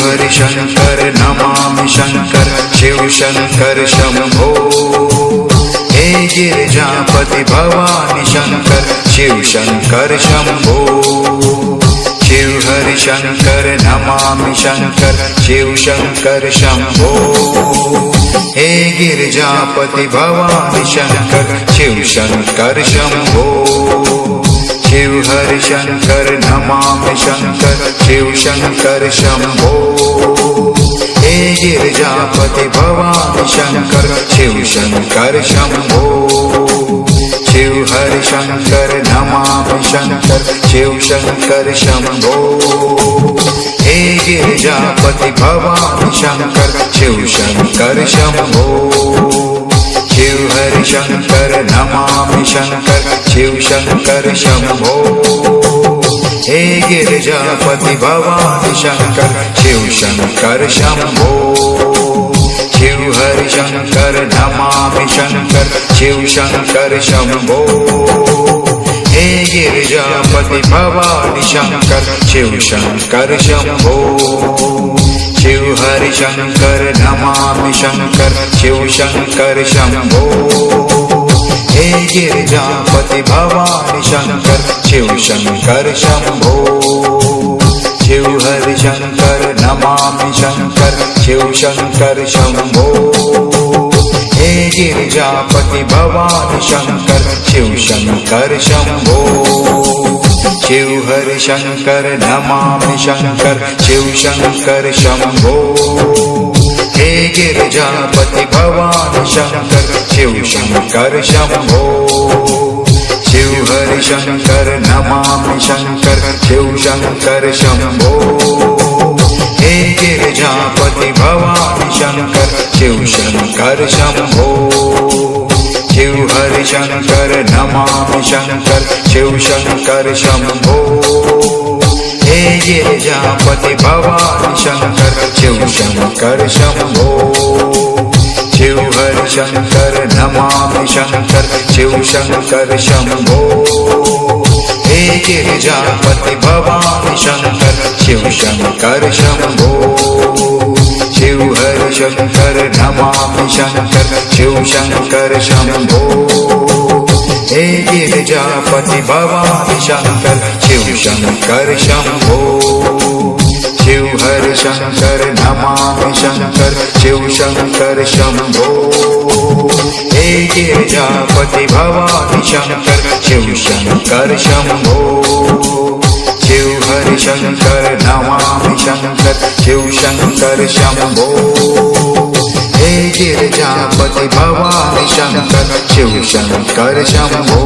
Hari Shankar Namami Shankar Shiv Shankar Shambho. हे Girijapati Bhavani Shankar Shiv Shankar Shambho. Shiv Hari Shankar Namami Shankar Shiv Shankar Shambho. हे Girijapati Bhavani Shankar Shiv Shankar Shambho. Shiv Hari Shankar Namami Shankar Shiv Shankar Shambho. हे Girijapati Bhavani Shankar Shiv Shankar Shambho. Shiv Hari Shankar Namami Shankar Shiv Shankar Shambho. हे Girijapati Bhavani Shankar Shiv Shankar Shambho. Shiv Hari Shankar Namami Shankar Shiv Shankar Shambho. हे Girijapati Bhavani Shankar Shiv Shankar Shambho. Shiv Hari Shankar Namami Shankar Shiv Shankar Shambho. हे Girijapati Bhavani Shankar Shiv Shankar Shambho. Shiv Hari Shankar Namami Shankar Shiv Shankar Shambho. हे Girijapati Bhavani Shankar Shiv Shankar Shambho. Shiv Hari Shankar Namami Shankar Shiv Shankar Shambho. हे Girijapati Bhavani Shankar Shiv Shankar Shambho. Shiv Hari Shankar Namami Shankar Shiv Shankar Shambho. हे Girijapati Bhavani Shankar Shiv Shankar Shambho. Shiv Hari Shankar Namami Shankar Shiv Shankar Shambho. हे Girijapati Bhavani Shankar Shiv Shankar Shambho. Shiv Hari Shankar Namami Shankar Shiv Shankar Shambho. हे Girijapati Bhavani Shankar Shiv Shankar Shambho. Shiv Hari Shankar Namami Shankar Shiv Shankar Shambho. हे Girijapati Bhavani Shankar Shiv Shankar Shambho. Shiv Hari Shankar Namami Shankar Shiv Shankar Shambho. हे Girijapati Bhavani Shankar Shiv Shankar Shambho. Shiv Hari Shankar Namami Shankar Shiv Shankar Shambho. हे Girijapati Bhavani Shankar Shiv Shankar Shambho. Shiv Hari Shankar Namami Shankar Shiv Shankar Shambho. हे Girijapati Bhavani Shankar Shiv Shankar Shambho.